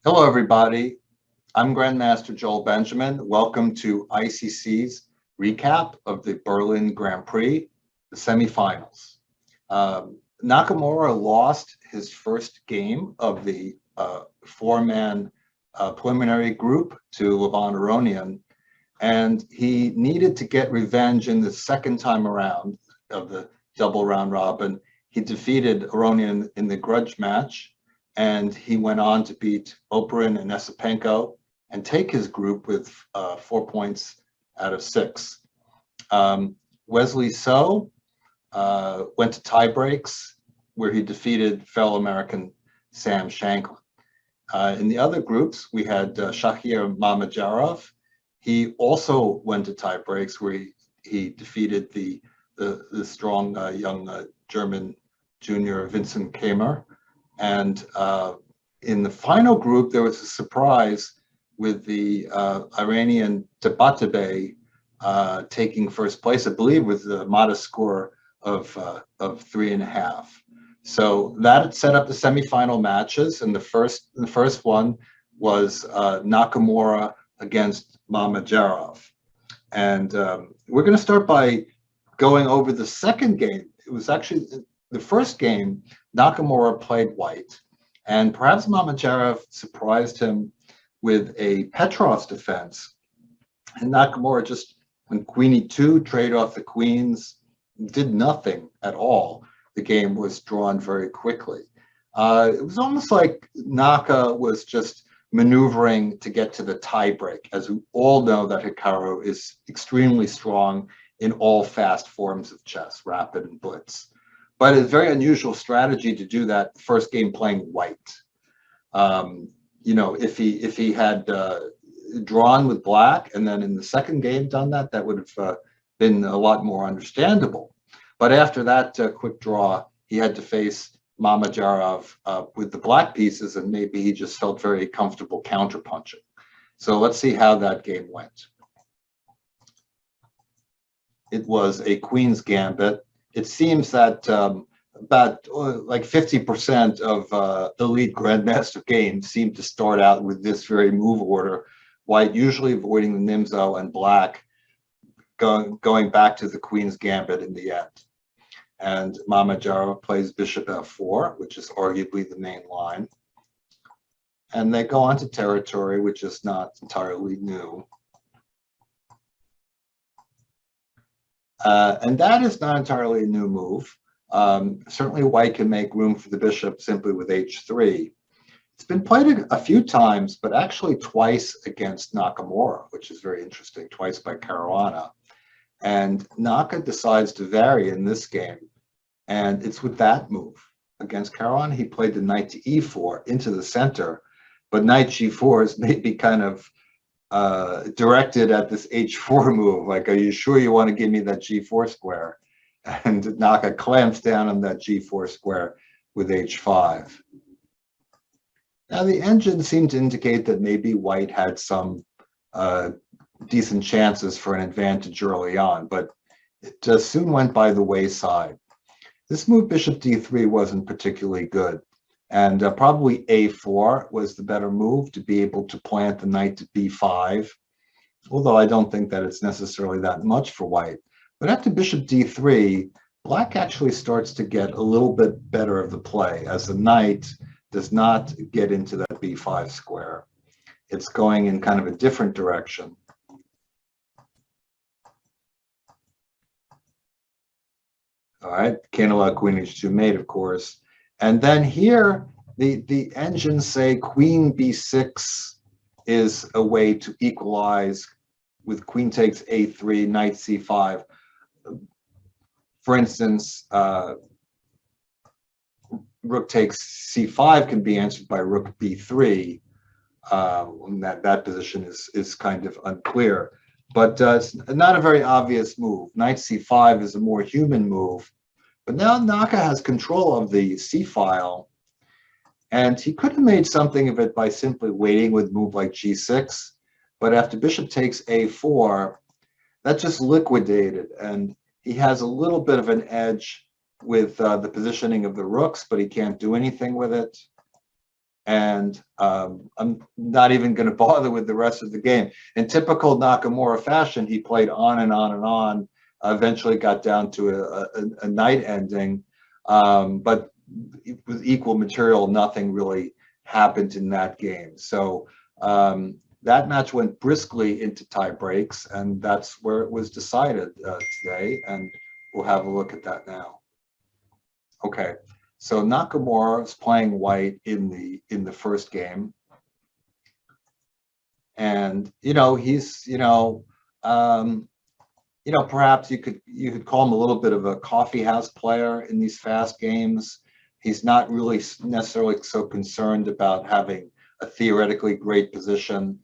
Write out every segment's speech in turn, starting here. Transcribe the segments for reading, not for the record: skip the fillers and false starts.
Hello, everybody. I'm Grandmaster Joel Benjamin. Welcome to ICC's recap of the Berlin Grand Prix, the semifinals. Nakamura lost his first game of the four-man preliminary group to Levon Aronian, and he needed to get revenge in the second time around of the double round robin. He defeated Aronian in the grudge match, and he went on to beat Oparin and Esipenko and take his group with 4 points out of 6. Wesley So went to tie breaks where he defeated fellow American Sam Shanklin. In the other groups, we had Shahir Mamedyarov. He also went to tie breaks where he defeated the strong young German junior Vincent Kamer. And in the final group, there was a surprise with the Iranian Tabatabaei taking first place, I believe, with a modest score of 3.5. So that set up the semifinal matches, and the first one was Nakamura against Mamedyarov. And we're going to start by going over the second game. It was actually the first game. Nakamura played white, and perhaps Mamedyarov surprised him with a Petrov's defense. And Nakamura just, when Queen E2, traded off the queens, did nothing at all. The game was drawn very quickly. It was almost like Naka was just maneuvering to get to the tiebreak, as we all know that Hikaru is extremely strong in all fast forms of chess, rapid and blitz. But it's a very unusual strategy to do that first game playing white. If he had drawn with black and then in the second game done that, that would have been a lot more understandable. But after that quick draw, he had to face Mamedyarov with the black pieces, and maybe he just felt very comfortable counterpunching. So let's see how that game went. It was a Queen's Gambit. It seems that about like 50% of elite Grandmaster games seem to start out with this very move order. White usually avoiding the Nimzo, and black going back to the Queen's Gambit in the end. And Mamedyarov plays Bishop F4, which is arguably the main line. And they go on to territory, which is not entirely new. And that is not entirely a new move. Certainly white can make room for the bishop simply with h3. It's been played a few times, but actually twice against Nakamura, which is very interesting, twice by Caruana. And Naka decides to vary in this game, and it's with that move. Against Caruana, he played the knight to e4 into the center, but knight g4 is maybe kind of directed at this h4 move, like, are you sure you want to give me that g4 square? And Naka clamps down on that g4 square with h5. Now the engine seemed to indicate that maybe white had some decent chances for an advantage early on, but it soon went by the wayside. This move, bishop d3, wasn't particularly good. And probably a4 was the better move to be able to plant the knight to b5, although I don't think that it's necessarily that much for white. But after bishop d3, black actually starts to get a little bit better of the play, as the knight does not get into that b5 square. It's going in kind of a different direction. All right, can't allow queen h2 mate, of course. And then here, the engines say queen b6 is a way to equalize with queen takes a3, knight c5. For instance, rook takes c5 can be answered by rook b3. That position is kind of unclear. But it's not a very obvious move. Knight c5 is a more human move. But now Naka has control of the c-file, and he could have made something of it by simply waiting with a move like g6. But after bishop takes a4, that just liquidated, and he has a little bit of an edge with the positioning of the rooks, but he can't do anything with it. And I'm not even going to bother with the rest of the game. In typical Nakamura fashion, he played on and on and on. Eventually got down to a knight ending, but with equal material, nothing really happened in that game. So that match went briskly into tie breaks, and that's where it was decided today. And we'll have a look at that now. Okay. So Nakamura is playing white in the first game, and he's perhaps you could call him a little bit of a coffee house player in these fast games. He's not really necessarily so concerned about having a theoretically great position,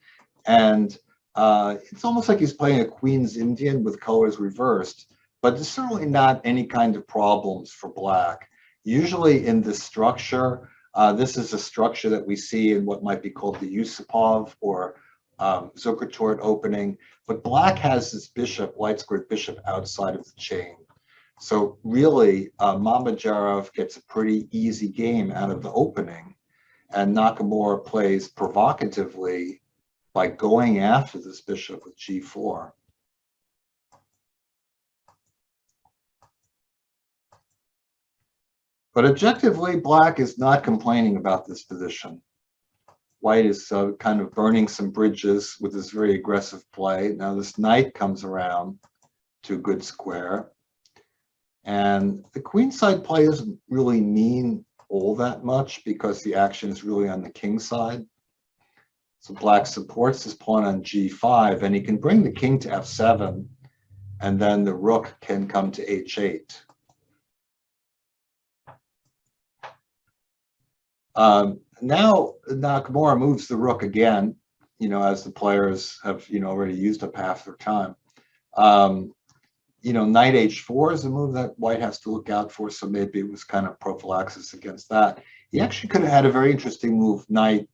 and it's almost like he's playing a Queen's Indian with colors reversed. But there's certainly not any kind of problems for black. Usually in this structure, this is a structure that we see in what might be called the Yusupov or Zukertort opening, but black has this bishop, white squared bishop, outside of the chain. So really, Mamedyarov gets a pretty easy game out of the opening, and Nakamura plays provocatively by going after this bishop with g4. But objectively, black is not complaining about this position. White is kind of burning some bridges with this very aggressive play. Now this knight comes around to a good square. And the queenside play doesn't really mean all that much because the action is really on the king side. So black supports his pawn on g5, and he can bring the king to f7, and then the rook can come to h8. Now Nakamura moves the rook again, as the players have, already used up half their time. Knight h4 is a move that white has to look out for, so maybe it was kind of prophylaxis against that. He actually could have had a very interesting move, knight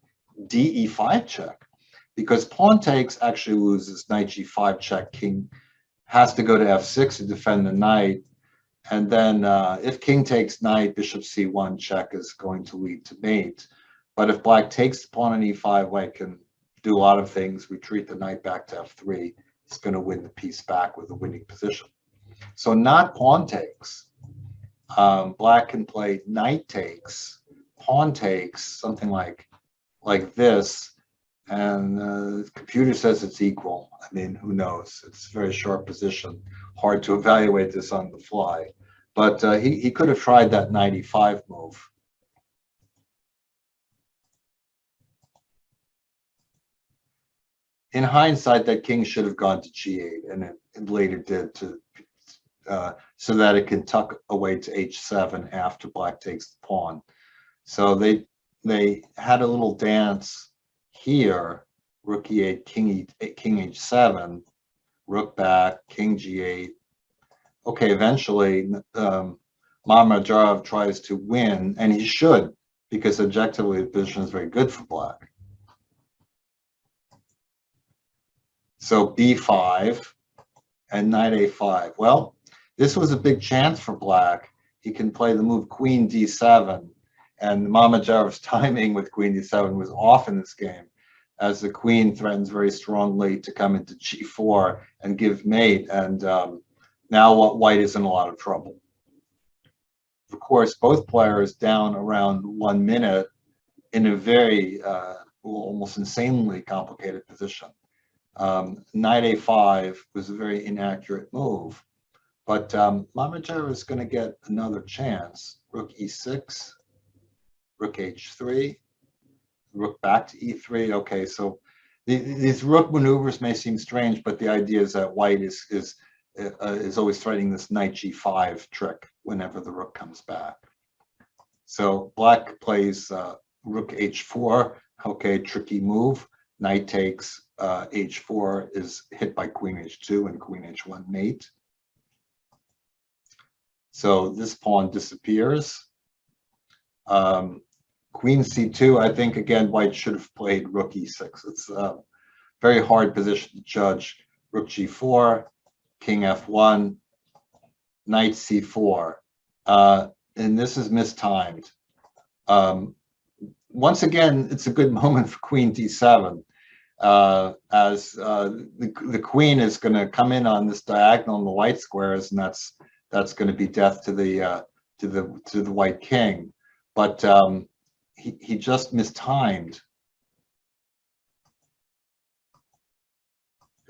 de5 check, because pawn takes actually loses, knight g5 check, king has to go to f6 to defend the knight. And then if king takes knight, bishop c1 check is going to lead to mate. But if black takes the pawn on e5, white can do a lot of things, retreat the knight back to f3. It's going to win the piece back with a winning position. So not pawn takes. Black can play knight takes, pawn takes, something like this. And the computer says it's equal. I mean, who knows? It's a very sharp position. Hard to evaluate this on the fly. But he could have tried that knight e5 move. In hindsight, that king should have gone to g8, and it later did so that it can tuck away to h7 after black takes the pawn. So they had a little dance here, rook e8, king h7, rook back, king g8. Okay, eventually Mamedyarov tries to win, and he should, because objectively the position is very good for black. So b5 and knight a5. Well, this was a big chance for black. He can play the move queen d7, and Mamedyarov's timing with queen d7 was off in this game, as the queen threatens very strongly to come into g4 and give mate, and now white is in a lot of trouble. Of course, both players down around 1 minute in a very almost insanely complicated position. Knight a5 was a very inaccurate move, but Mamedyarov is going to get another chance. Rook e6, rook h3, rook back to e3. Okay, so these rook maneuvers may seem strange, but the idea is that white is always threatening this knight g5 trick whenever the rook comes back. So black plays rook h4. Okay, tricky move. Knight takes h4 is hit by queen h2 and queen h1 mate. So this pawn disappears. Queen c2, I think, again, white should have played rook e6. It's a very hard position to judge. Rook g4, king f1, knight c4. And this is mistimed. once again, it's a good moment for Queen D7, as the queen is going to come in on this diagonal in the white squares, and that's going to be death to the white king. But he just mistimed.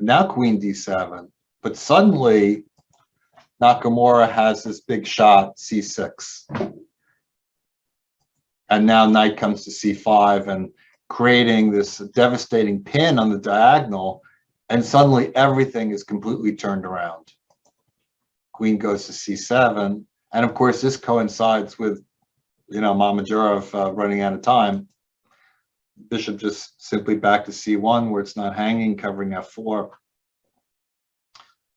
Now Queen D7, but suddenly Nakamura has this big shot, C6. And now knight comes to C5 and creating this devastating pin on the diagonal, and suddenly everything is completely turned around. Queen goes to C7, and of course this coincides with, Mamedyarov running out of time. Bishop just simply back to C1 where it's not hanging, covering F4.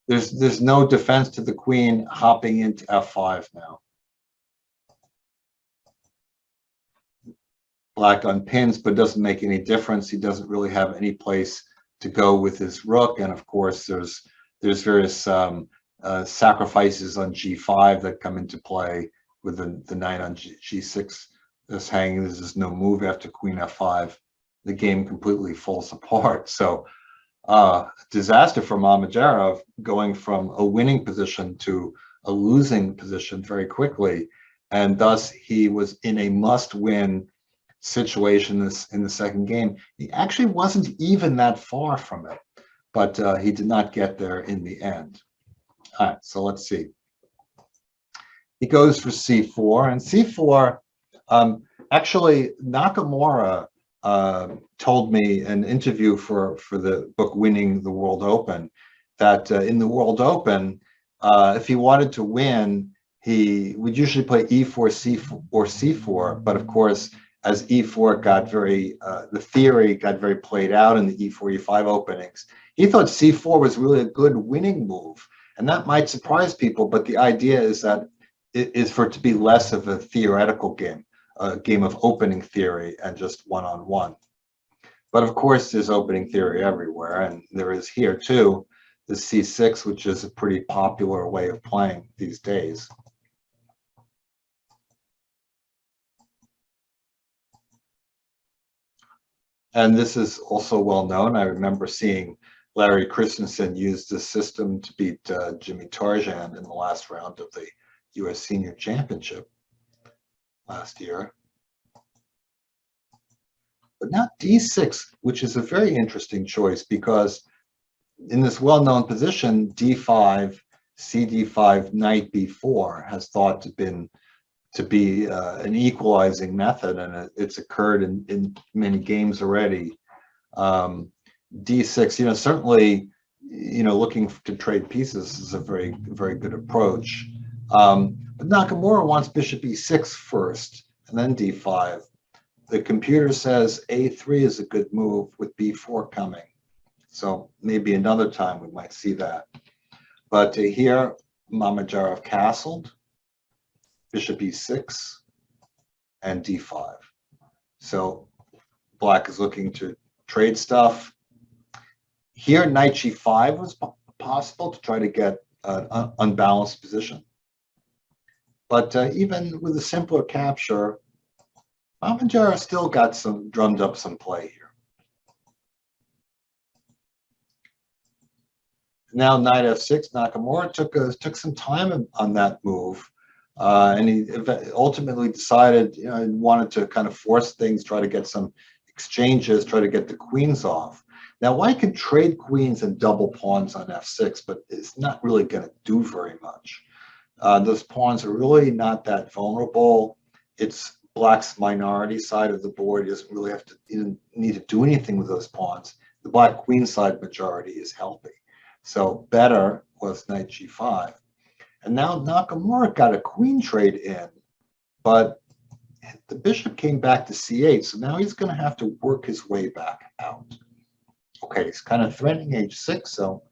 There's no defense to the queen, hopping into F5 now. Black unpins, but doesn't make any difference. He doesn't really have any place to go with his rook, and of course there's various sacrifices on G5 that come into play with the knight on G6 that's hanging. There's no move after Queen F5. The game completely falls apart. So disaster for Mamedyarov, going from a winning position to a losing position very quickly, and thus he was in a must-win situation in the second game. He actually wasn't even that far from it, but he did not get there in the end. All right, so let's see. He goes for C4, and C4, actually Nakamura told me in an interview for the book Winning the World Open that in the World Open, if he wanted to win, he would usually play E4, C4, or C4, but of course, as E4 got the theory got very played out in the E4, E5 openings, he thought C4 was really a good winning move. And that might surprise people, but the idea is that it is for it to be less of a theoretical game, a game of opening theory and just one-on-one. But of course, there's opening theory everywhere, and there is here too, the C6, which is a pretty popular way of playing these days. And this is also well known. I remember seeing Larry Christensen use this system to beat Jimmy Tarjan in the last round of the U.S. Senior Championship last year. But now D6, which is a very interesting choice, because in this well-known position, D5, CD5, Knight B4 has thought to be an equalizing method, and it's occurred in many games already. D6, certainly, looking to trade pieces is a very, very good approach. But Nakamura wants Bishop E6 first, and then D5. The computer says A3 is a good move with B4 coming. So maybe another time we might see that. But here, Mamedyarov castled, Bishop E6, and D5. So Black is looking to trade stuff. Here, Knight G5 was possible to try to get an unbalanced position. But even with a simpler capture, Mamedyarov still got drummed up some play here. Now Knight F6, Nakamura took some time on that move. And he ultimately decided, he wanted to kind of force things, try to get some exchanges, try to get the queens off. Now, White can trade queens and double pawns on F6, but it's not really going to do very much. Those pawns are really not that vulnerable. It's Black's minority side of the board. He doesn't really have to need to do anything with those pawns. The Black queen side majority is healthy. So better was Knight G5. And now Nakamura got a queen trade in, but the bishop came back to C8, so now he's going to have to work his way back out. Okay, he's kind of threatening H6, so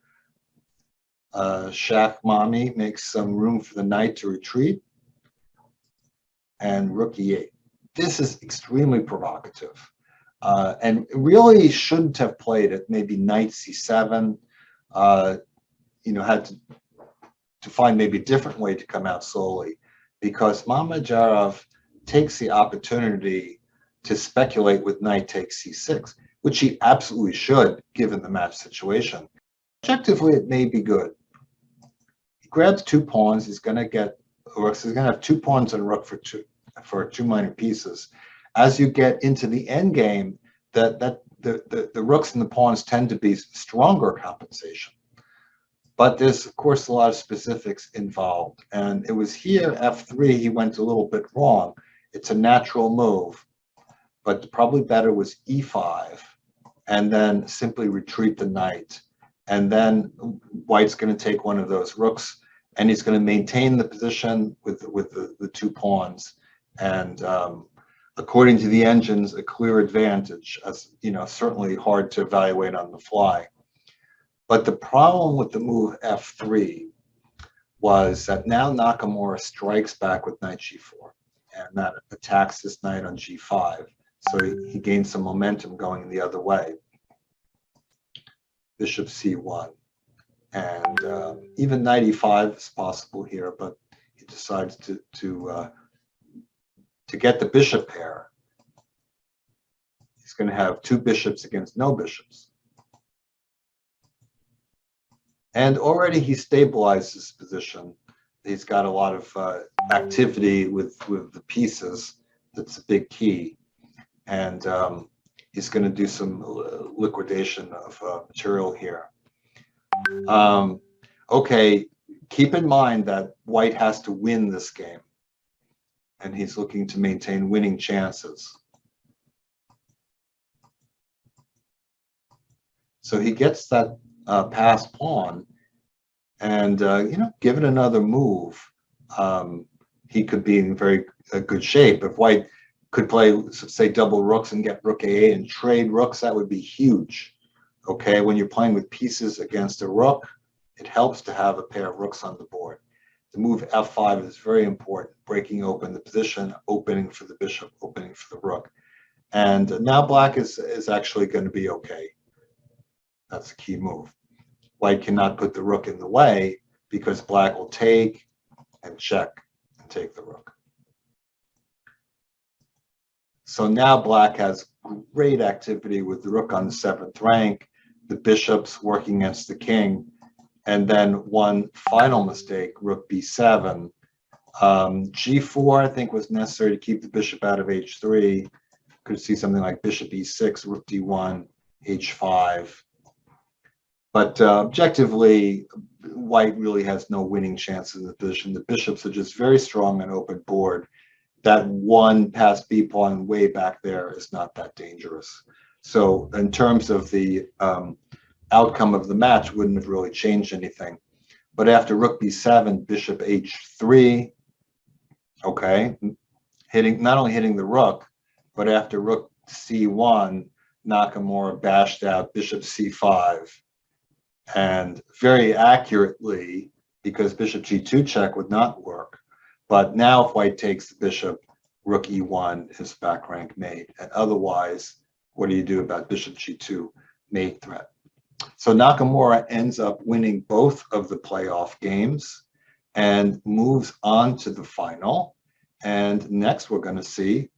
Shach Mami makes some room for the knight to retreat, and rook E8. This is extremely provocative, and really shouldn't have played it. Maybe Knight C7, had to find maybe a different way to come out slowly, because Mamedyarov takes the opportunity to speculate with knight takes c6, which he absolutely should, given the match situation. Objectively, it may be good. He grabs 2 pawns. He's going to get rooks. He's going to have 2 pawns and rook for 2 minor pieces. As you get into the end game, the rooks and the pawns tend to be stronger compensation. But there's, of course, a lot of specifics involved. And it was here, f3, he went a little bit wrong. It's a natural move. But probably better was e5, and then simply retreat the knight. And then white's going to take one of those rooks, and he's going to maintain the position with the 2 pawns. And according to the engines, a clear advantage, as you know, certainly hard to evaluate on the fly. But the problem with the move f3 was that now Nakamura strikes back with knight g4, and that attacks this knight on g5. So he gains some momentum going the other way. Bishop c1, and even knight e5 is possible here, but he decides to get the bishop pair. He's going to have 2 bishops against no bishops. And already he stabilized his position. He's got a lot of activity with the pieces. That's a big key. And he's going to do some liquidation of material here. Okay, keep in mind that white has to win this game. And he's looking to maintain winning chances. So he gets that passed pawn, and you know, give it another move. He could be in very good shape. If white could play, say, double rooks and get rook a8 and trade rooks, that would be huge. Okay, when you're playing with pieces against a rook, it helps to have a pair of rooks on the board. The move f5 is very important, breaking open the position, opening for the bishop, opening for the rook. And now black is actually going to be okay. That's a key move. White cannot put the rook in the way because black will take and check and take the rook. So now black has great activity with the rook on the 7th rank, the bishops working against the king, and then one final mistake, rook b7. G4, I think, was necessary to keep the bishop out of h3. Could see something like bishop e6, rook d1, h5. But objectively, white really has no winning chance in the position. The bishops are just very strong and open board. That one passed b pawn way back there is not that dangerous. So in terms of the outcome of the match, wouldn't have really changed anything. But after rook b7, bishop h3, okay, not only hitting the rook, but after rook c1, Nakamura bashed out bishop c5. And very accurately, because bishop g2 check would not work. But now if white takes the bishop, rook e1 is back rank mate. And otherwise, what do you do about bishop g2 mate threat? So Nakamura ends up winning both of the playoff games and moves on to the final. And next we're going to see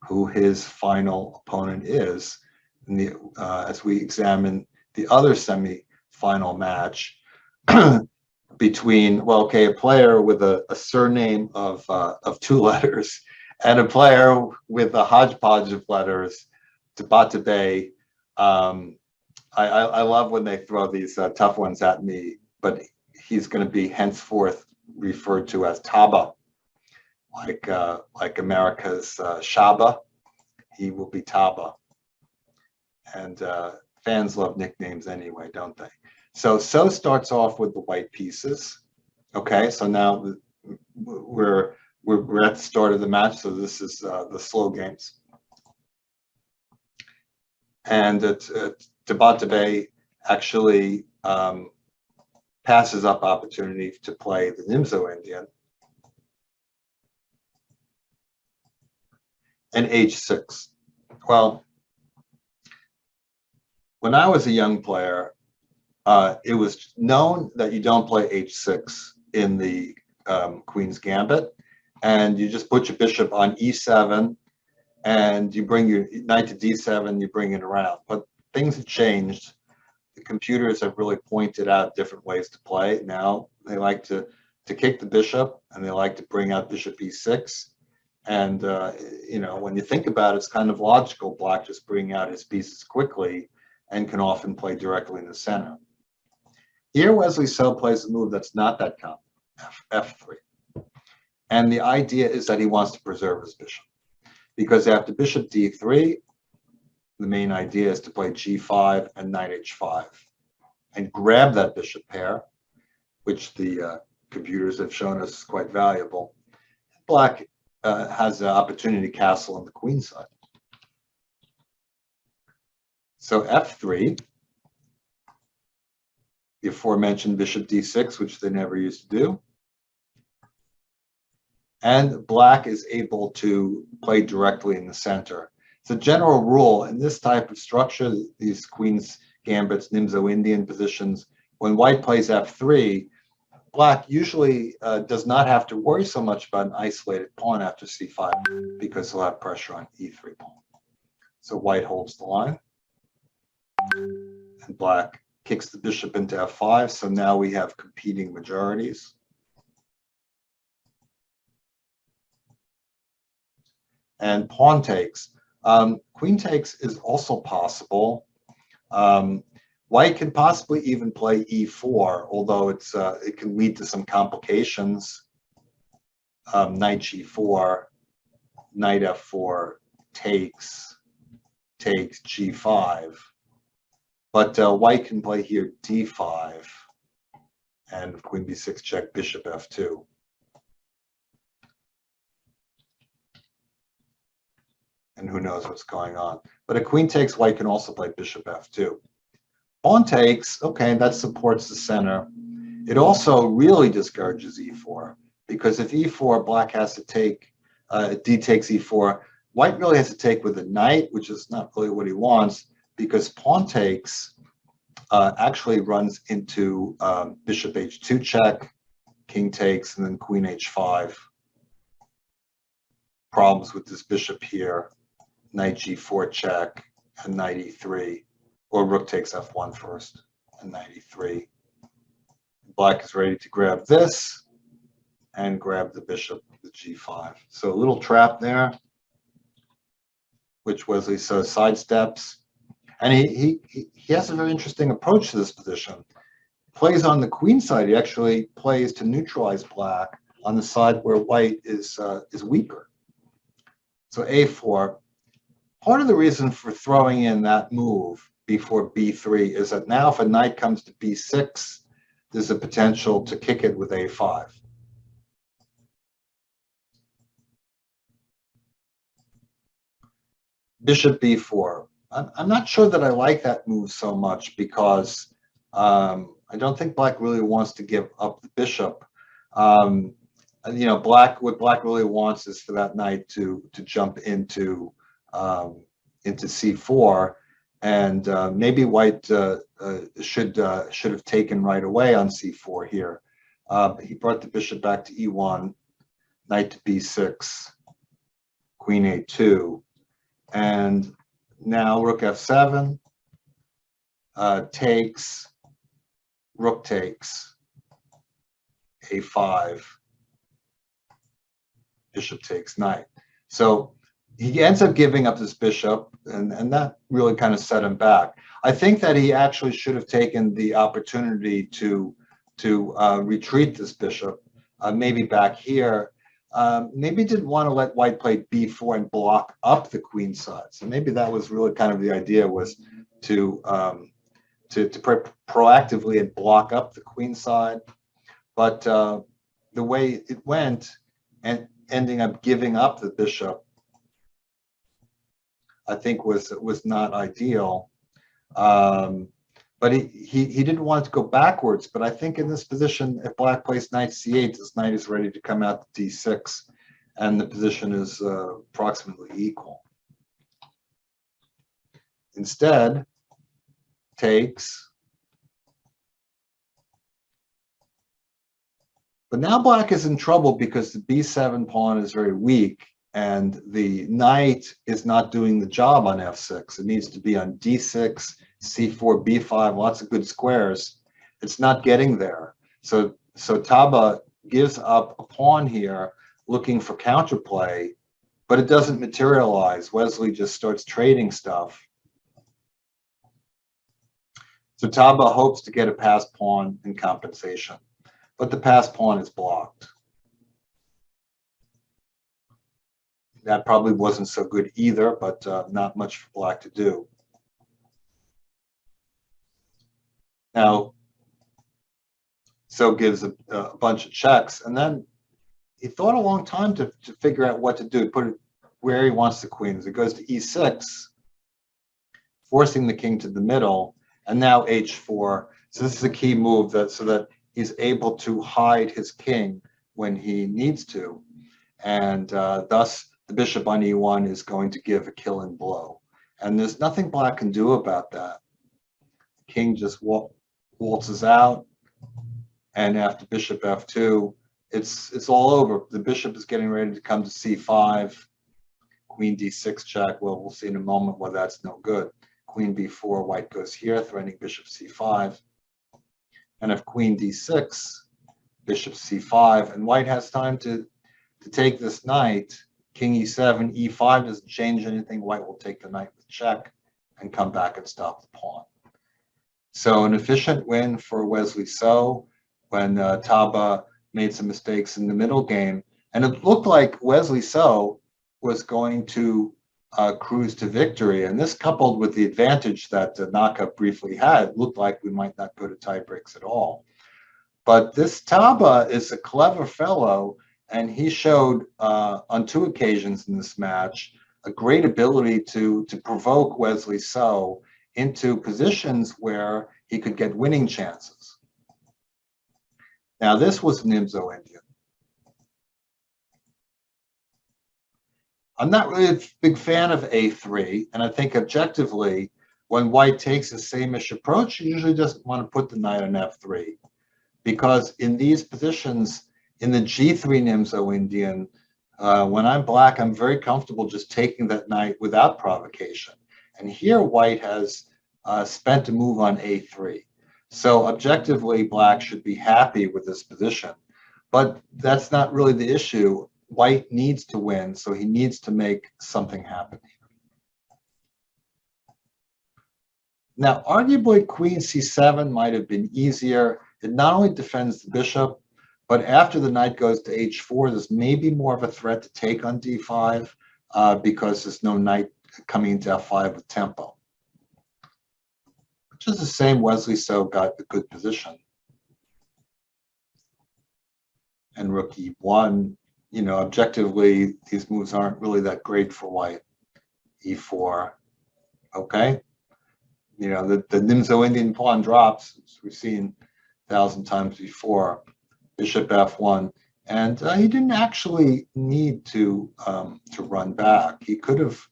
who his final opponent is as we examine the other semi-final match between, well, okay, a player with a surname of 2 letters and a player with a hodgepodge of letters, Tabatabaei. I love when they throw these tough ones at me, but he's going to be henceforth referred to as Taba, like America's Shaba. He will be Taba. And fans love nicknames anyway, don't they? So starts off with the white pieces. Okay, so now we're at the start of the match, so this is the slow games. And Tabatabaei actually passes up opportunity to play the Nimzo Indian. And h6. Well, when I was a young player, it was known that you don't play h6 in the Queen's Gambit, and you just put your bishop on e7, and you bring your knight to d7, you bring it around. But things have changed. The computers have really pointed out different ways to play. Now they like to kick the bishop, and they like to bring out bishop e6. And when you think about it, it's kind of logical. Black just bringing out his pieces quickly and can often play directly in the center. Here, Wesley So plays a move that's not that common, f3. And the idea is that he wants to preserve his bishop, because after bishop d3, the main idea is to play g5 and knight h5 and grab that bishop pair, which the computers have shown us is quite valuable. Black has the opportunity to castle on the queen side. So f3, the aforementioned bishop d6, which they never used to do. And Black is able to play directly in the center. It's a general rule in this type of structure, these queen's gambits, Nimzo-Indian positions. When White plays f3, Black usually does not have to worry so much about an isolated pawn after c5 because he'll have pressure on e3 pawn. So White holds the line, and Black kicks the bishop into f5. So now we have competing majorities. And pawn takes. Queen takes is also possible. White can possibly even play e4, although it can lead to some complications. Knight g4, knight f4, takes g5. But White can play here d5, and queen b6 check, bishop f2. And who knows what's going on. But a queen takes, White can also play bishop f2. Pawn takes, okay, that supports the center. It also really discourages e4, because if e4, Black has to take, d takes e4, White really has to take with a knight, which is not really what he wants, because pawn takes actually runs into bishop h2 check, king takes, and then queen h5. Problems with this bishop here. Knight g4 check and knight e3, or rook takes f1 first and knight e3. Black is ready to grab this and grab the bishop with g5. So a little trap there, which Wesley So sidesteps. And he has a very interesting approach to this position. Plays on the queen side. He actually plays to neutralize Black on the side where White is weaker. So a4. Part of the reason for throwing in that move before b3 is that now if a knight comes to b6, there's a potential to kick it with a5. Bishop b4. I'm not sure that I like that move so much, because I don't think Black really wants to give up the bishop. What Black really wants is for that knight to jump into c4, and maybe White should have taken right away on c4 here. He brought the bishop back to e1, knight to b6, queen a2, and now rook f7, takes, rook takes, a5, bishop takes knight. So he ends up giving up this bishop, and that really kind of set him back. I think that he actually should have taken the opportunity to retreat this bishop, maybe back here. Maybe didn't want to let White play b4 and block up the queen side. So maybe that was really kind of the idea, was to proactively and block up the queen side. But the way it went, and ending up giving up the bishop, I think was not ideal. But he didn't want to go backwards. But I think in this position, if Black plays knight c8, this knight is ready to come out to d6, and the position is approximately equal. Instead, takes. But now Black is in trouble because the b7 pawn is very weak, and the knight is not doing the job on f6. It needs to be on d6, c4, b5, lots of good squares. It's not getting there. So Taba gives up a pawn here, looking for counterplay, but it doesn't materialize. Wesley just starts trading stuff. So Taba hopes to get a passed pawn in compensation, but the passed pawn is blocked. That probably wasn't so good either, but not much for black to do. Now, So gives a bunch of checks, and then he thought a long time to figure out what to do, put it where he wants the queens. It goes to e6, forcing the king to the middle, and now h4. So this is a key move so that he's able to hide his king when he needs to, and thus the bishop on e1 is going to give a killing blow, and there's nothing black can do about that. The king just waltzes out, and after bishop f2, it's all over. The bishop is getting ready to come to c5. Queen d6 check. Well, we'll see in a moment why that's no good. Queen b4, white goes here, threatening bishop c5. And if queen d6, bishop c5, and white has time to take this knight, king e7, e5 doesn't change anything. White will take the knight with check and come back and stop the pawn. So an efficient win for Wesley So when Taba made some mistakes in the middle game. And it looked like Wesley So was going to cruise to victory. And this, coupled with the advantage that Naka briefly had, looked like we might not go to tie breaks at all. But this Taba is a clever fellow, and he showed on 2 occasions in this match a great ability to provoke Wesley So into positions where he could get winning chances. Now, this was Nimzo Indian. I'm not really a big fan of a3, and I think objectively, when white takes the same-ish approach, he usually doesn't want to put the knight on f3, because in these positions, in the g3 Nimzo Indian, when I'm black, I'm very comfortable just taking that knight without provocation. And here, white has spent a move on a3. So objectively, black should be happy with this position. But that's not really the issue. White needs to win, so he needs to make something happen here. Now, arguably, queen c7 might have been easier. It not only defends the bishop, but after the knight goes to h4, there's maybe more of a threat to take on d5 because there's no knight coming into f5 with tempo. Which is the same. Wesley So got the good position. And rook e1, you know, objectively, these moves aren't really that great for white. e4, okay? You know, the Nimzo Indian pawn drops, as we've seen 1,000 times before. Bishop f1, and he didn't actually need to run back. He could have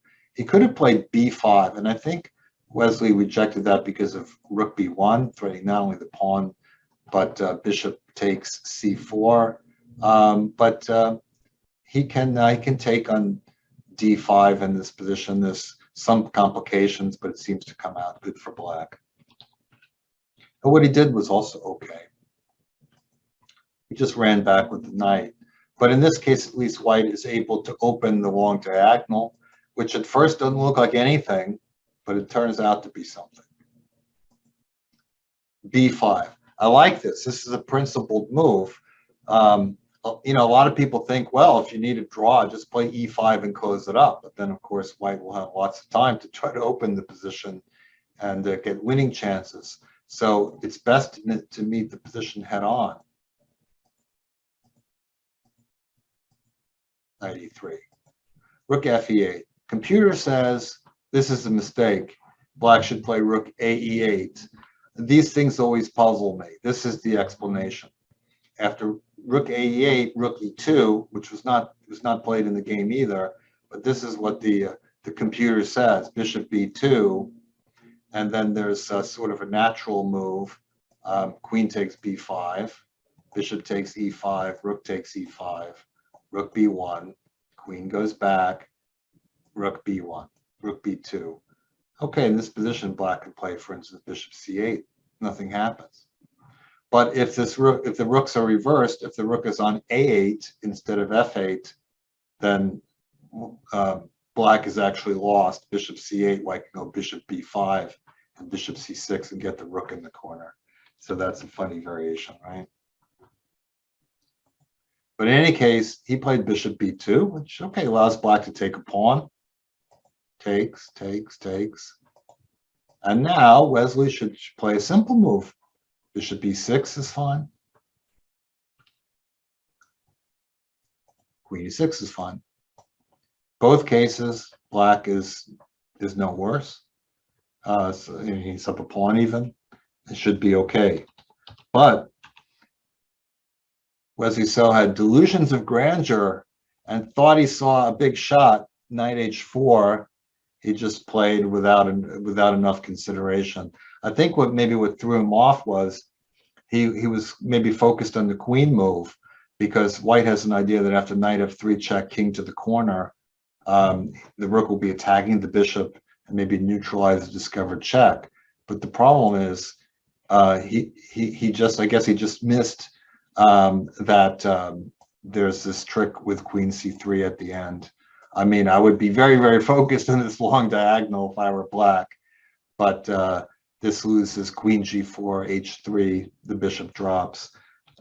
played b5, and I think Wesley rejected that because of rook b1, threatening not only the pawn, but bishop takes c4. But he can take on d5 in this position. There's some complications, but it seems to come out good for black. And what he did was also okay. He just ran back with the knight. But in this case, at least white is able to open the long diagonal, which at first doesn't look like anything, but it turns out to be something. b5. I like this. This is a principled move. You know, a lot of people think, well, if you need a draw, just play e5 and close it up. But then, of course, white will have lots of time to try to open the position and get winning chances. So it's best to meet the position head on. Knight e3. Rook fe8. Computer says this is a mistake. Black should play rook ae8. These things always puzzle me. This is the explanation. After rook ae8, rook e2, which was not played in the game either, but this is what the computer says. Bishop b2, and then there's sort of a natural move. Queen takes b5, bishop takes e5, rook takes e5, rook b1, queen goes back, rook b1, rook b2. Okay, in this position, black can play, for instance, bishop c8. Nothing happens. But if the rooks are reversed, if the rook is on a8 instead of f8, then black is actually lost. Bishop c8, white can go bishop b5 and bishop c6 and get the rook in the corner. So that's a funny variation, right? But in any case, he played bishop b2, which, okay, allows black to take a pawn. Takes. And now Wesley should play a simple move. Bishop b6 is fine. Queen e6 is fine. Both cases, black is no worse. So he's up a pawn even. It should be okay. But Wesley So had delusions of grandeur and thought he saw a big shot, knight h4. He just played without enough consideration. I think what threw him off was he was maybe focused on the queen move, because white has an idea that after knight f3 check, king to the corner, the rook will be attacking the bishop and maybe neutralize the discovered check. But the problem is he just missed that there's this trick with queen c3 at the end. I mean, I would be very, very focused on this long diagonal if I were black, but this loses queen g4, h3, the bishop drops.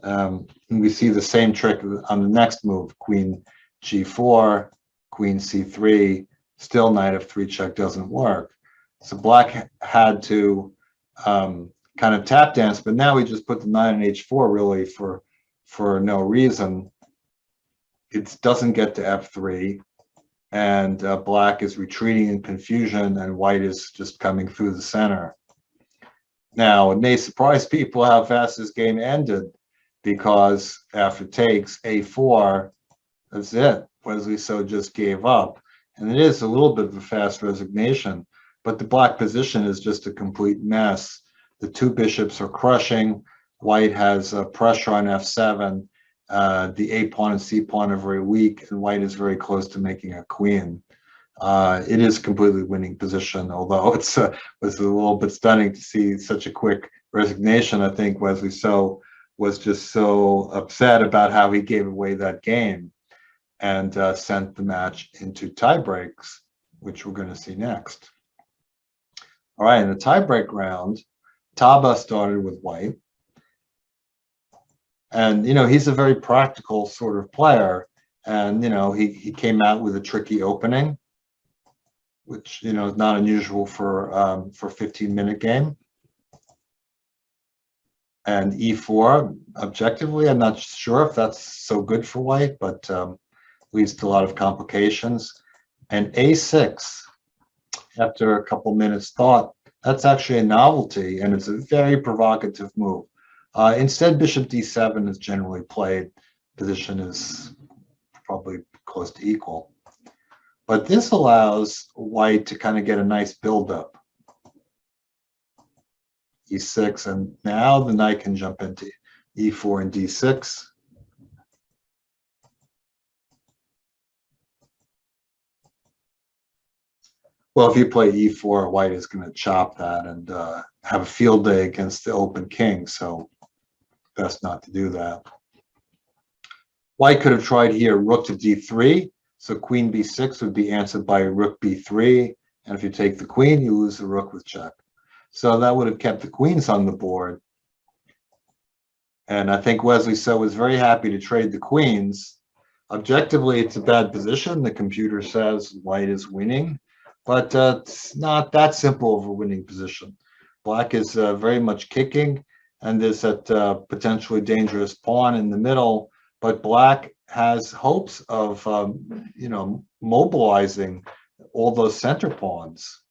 And we see the same trick on the next move, queen g4, queen c3, still knight f3 check doesn't work. So black had to kind of tap dance, but now we just put the knight on h4 really for no reason. It doesn't get to f3. And black is retreating in confusion, and white is just coming through the center. Now, it may surprise people how fast this game ended, because after takes a4, that's it. Wesley So just gave up. And it is a little bit of a fast resignation, but the black position is just a complete mess. The two bishops are crushing. White has pressure on f7. The a pawn and c pawn are very weak, and white is very close to making a queen. It is a completely winning position, although it was a little bit stunning to see such a quick resignation. I think Wesley So was just so upset about how he gave away that game, and sent the match into tie breaks, which we're going to see next. All right, in the tie-break round, Taba started with white. And, he's a very practical sort of player. And, he came out with a tricky opening, which, is not unusual for a 15-minute game. And e4, objectively, I'm not sure if that's so good for white, but leads to a lot of complications. And a6, after a couple minutes thought, that's actually a novelty, and it's a very provocative move. Instead, bishop d7 is generally played. Position is probably close to equal. But this allows white to kind of get a nice build-up. e6, and now the knight can jump into e4 and d6. Well, if you play e4, white is going to chop that and have a field day against the open king, so best not to do that. White could have tried here rook to d3, so queen b6 would be answered by rook b3, and if you take the queen, you lose the rook with check. So that would have kept the queens on the board. And I think Wesley So was very happy to trade the queens. Objectively, it's a bad position. The computer says white is winning, but it's not that simple of a winning position. Black is very much kicking, and there's that potentially dangerous pawn in the middle, but black has hopes of, mobilizing all those center pawns.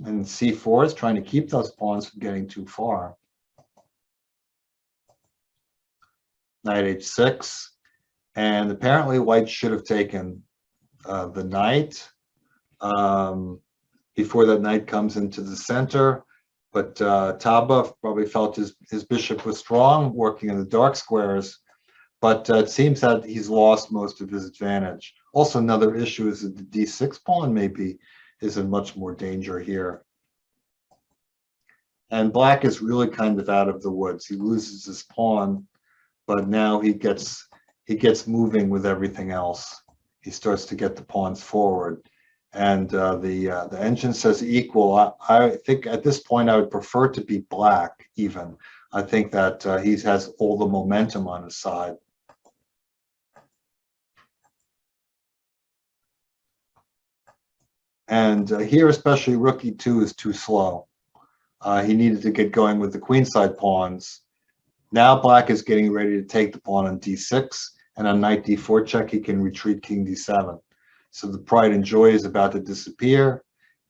And c4 is trying to keep those pawns from getting too far. Knight h6, and apparently white should have taken the knight before that knight comes into the center. But Taba probably felt his bishop was strong, working in the dark squares. But it seems that he's lost most of his advantage. Also, another issue is that the d6 pawn maybe is in much more danger here. And black is really kind of out of the woods. He loses his pawn, but now he gets moving with everything else. He starts to get the pawns forward. And the engine says equal. I think at this point I would prefer to be black even. I think that he has all the momentum on his side. And here, especially rook e2 is too slow. He needed to get going with the queenside pawns. Now black is getting ready to take the pawn on d6, and on knight d4 check, he can retreat king d7. So the pride and joy is about to disappear.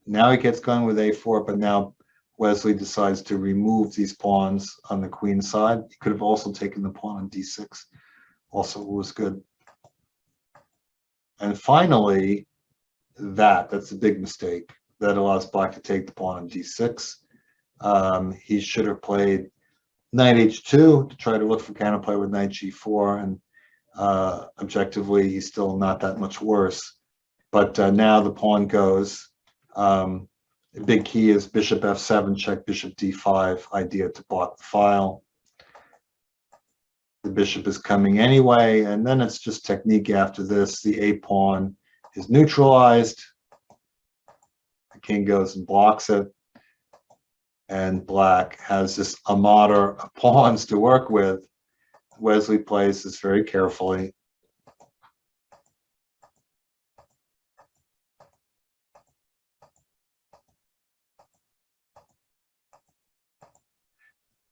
Now he gets going with a4, but now Wesley decides to remove these pawns on the queen side. He could have also taken the pawn on d6. Also was good. And finally, that's a big mistake. That allows black to take the pawn on d6. He should have played knight h2 to try to look for counterplay with knight g4, and objectively he's still not that much worse. But now the pawn goes. The big key is bishop f7 check bishop d5, idea to block the file. The bishop is coming anyway, and then it's just technique after this. The a pawn is neutralized. The king goes and blocks it. And black has this armada of pawns to work with. Wesley plays this very carefully.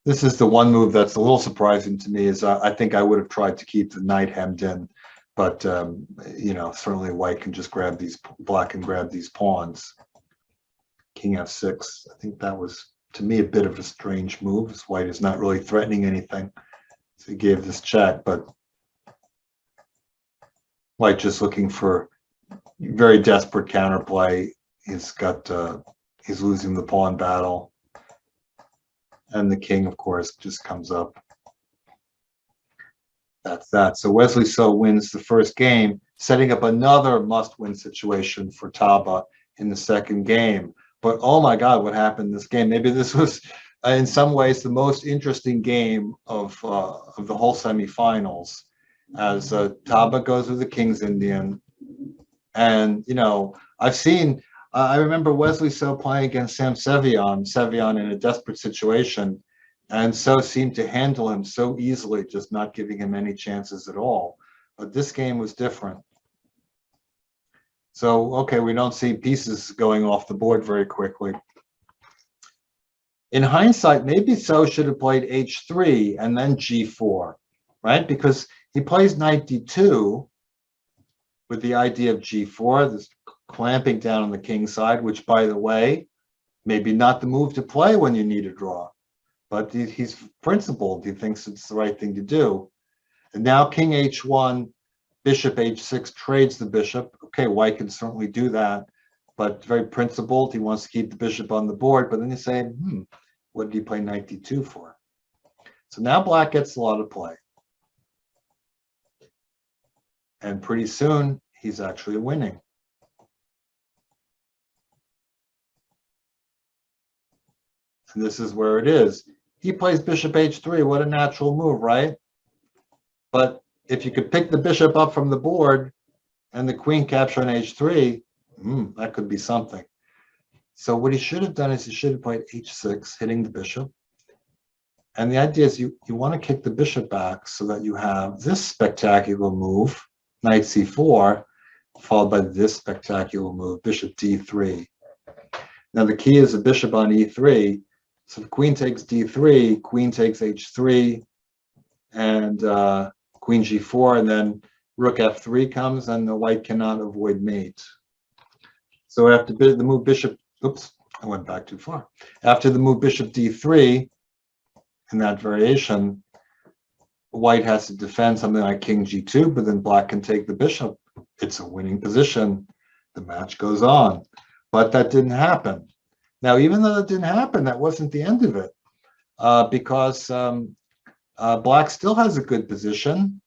This is the one move that's a little surprising to me. Is I think I would have tried to keep the knight hemmed in, but you know, certainly white can just grab these, black can grab these pawns. King f6. I think that was, to me, a bit of a strange move, as white is not really threatening anything. So he gave this check, but white just looking for very desperate counterplay. He's losing the pawn battle. And the king, of course, just comes up. That's that. So Wesley So wins the first game, setting up another must-win situation for Taba in the second game. But oh my God, what happened in this game? Maybe this was, in some ways, the most interesting game of the whole semifinals, as Taba goes with the King's Indian. And, you know, I remember Wesley So playing against Sevian in a desperate situation, and So seemed to handle him so easily, just not giving him any chances at all. But this game was different. So, okay, we don't see pieces going off the board very quickly. In hindsight, maybe So should have played h3 and then g4, right? Because he plays knight d2 with the idea of g4, this clamping down on the king side, which, by the way, maybe not the move to play when you need a draw. But he's principled. He thinks it's the right thing to do. And now king h1, bishop h6 trades the bishop. Okay, white can certainly do that, but very principled. He wants to keep the bishop on the board. But then you say, what did he play knight d2 for? So now black gets a lot of play. And pretty soon, he's actually winning. And this is where it is. He plays bishop h3. What a natural move, right? But if you could pick the bishop up from the board and the queen capture on h3, that could be something. So what he should have done is he should have played h6, hitting the bishop. And the idea is you want to kick the bishop back so that you have this spectacular move, knight c4, followed by this spectacular move, bishop d3. Now the key is a bishop on e3. So if queen takes d3, queen takes h3, and queen g4, and then rook f3 comes, and the white cannot avoid mate. So after the move bishop, oops, I went back too far. After the move bishop d3, in that variation, white has to defend something like king g2, but then black can take the bishop. It's a winning position. The match goes on. But that didn't happen. Now, even though that didn't happen, that wasn't the end of it, because black still has a good position.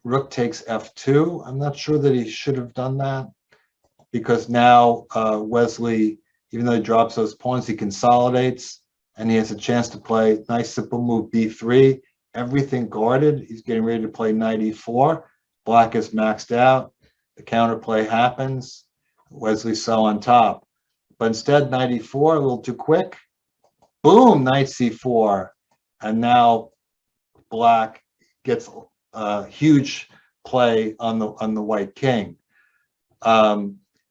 rook takes f2. I'm not sure that he should have done that, because now Wesley, even though he drops those pawns, he consolidates, and he has a chance to play nice simple move b3. Everything guarded. He's getting ready to play knight e4. Black is maxed out. The counterplay happens. Wesley's so on top. But instead, knight e4, a little too quick. Boom, knight c4. And now Black gets a huge play on the white king. Now,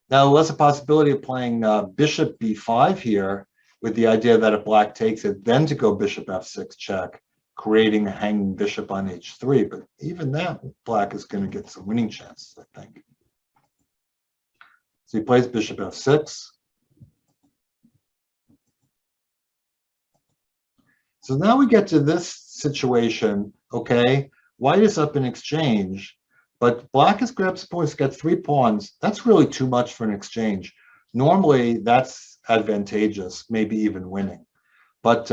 there was a possibility of playing bishop b5 here, with the idea that if Black takes it, then to go bishop f6 check, creating a hanging bishop on h3. But even that, Black is going to get some winning chances, I think. So he plays bishop f6. So now we get to this situation. Okay, white is up in exchange, but Black has grabbed some points, got 3 pawns. That's really too much for an exchange. Normally, that's advantageous, maybe even winning. But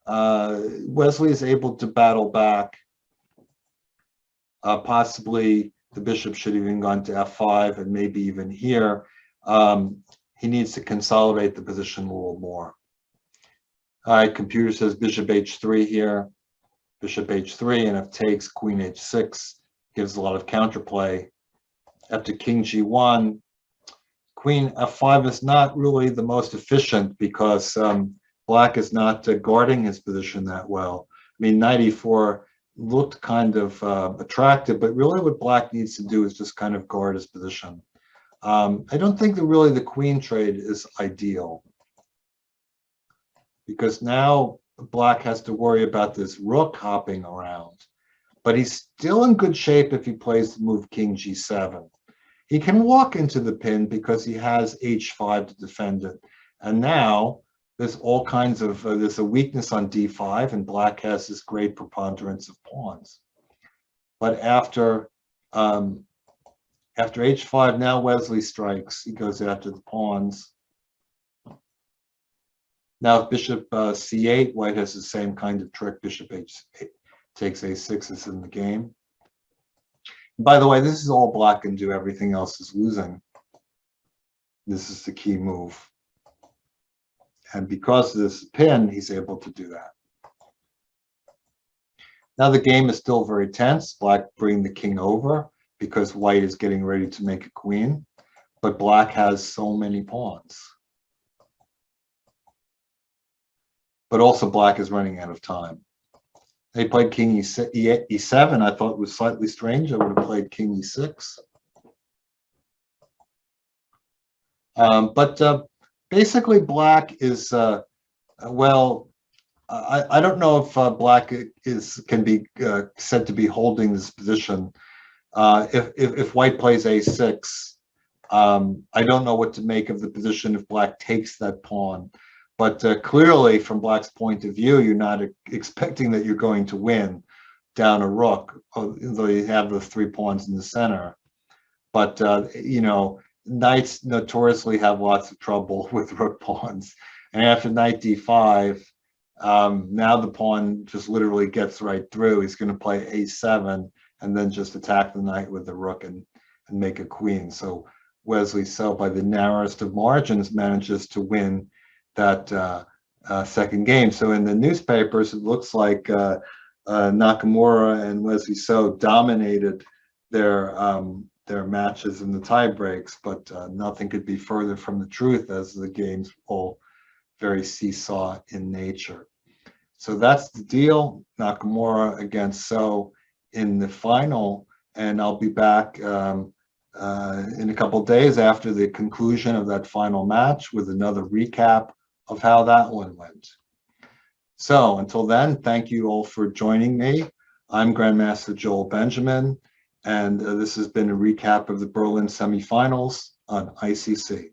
Wesley is able to battle back. Possibly the bishop should have even gone to f5, and maybe even here. He needs to consolidate the position a little more. All right, computer says bishop h3 here. Bishop h3, and if takes, queen h6 gives a lot of counterplay. After king g1, queen f5 is not really the most efficient, because Black is not guarding his position that well. I mean, knight e4 looked kind of attractive, but really what Black needs to do is just kind of guard his position. I don't think that really the queen trade is ideal, because now Black has to worry about this rook hopping around. But he's still in good shape if he plays the move king g7. He can walk into the pin because he has h5 to defend it. And now there's all kinds of, there's a weakness on d5, and Black has this great preponderance of pawns. But after h5, now Wesley strikes. He goes after the pawns. Now, if bishop c8, white has the same kind of trick. Bishop h8 takes a6 is in the game. By the way, this is all Black can do. Everything else is losing. This is the key move. And because of this pin, he's able to do that. Now the game is still very tense. Black bring the king over because white is getting ready to make a queen. But Black has so many pawns. But also Black is running out of time. They played king e7. I thought it was slightly strange. I would have played king e6. But basically, Black is, well, I don't know if Black can be said to be holding this position. If white plays a6, I don't know what to make of the position if Black takes that pawn. But clearly, from Black's point of view, you're not expecting that you're going to win down a rook, although you have the 3 pawns in the center. But, you know, knights notoriously have lots of trouble with rook pawns. And after knight d5, now the pawn just literally gets right through. He's going to play a7 and then just attack the knight with the rook and make a queen. So Wesley So, by the narrowest of margins, manages to win that second game. So in the newspapers, it looks like Nakamura and Wesley So dominated their matches in the tie breaks, but nothing could be further from the truth, as the games all very seesaw in nature. So that's the deal. Nakamura against So in the final, and I'll be back in a couple of days after the conclusion of that final match with another recap of how that one went. So until then, thank you all for joining me. I'm Grandmaster Joel Benjamin, and this has been a recap of the Berlin semifinals on ICC.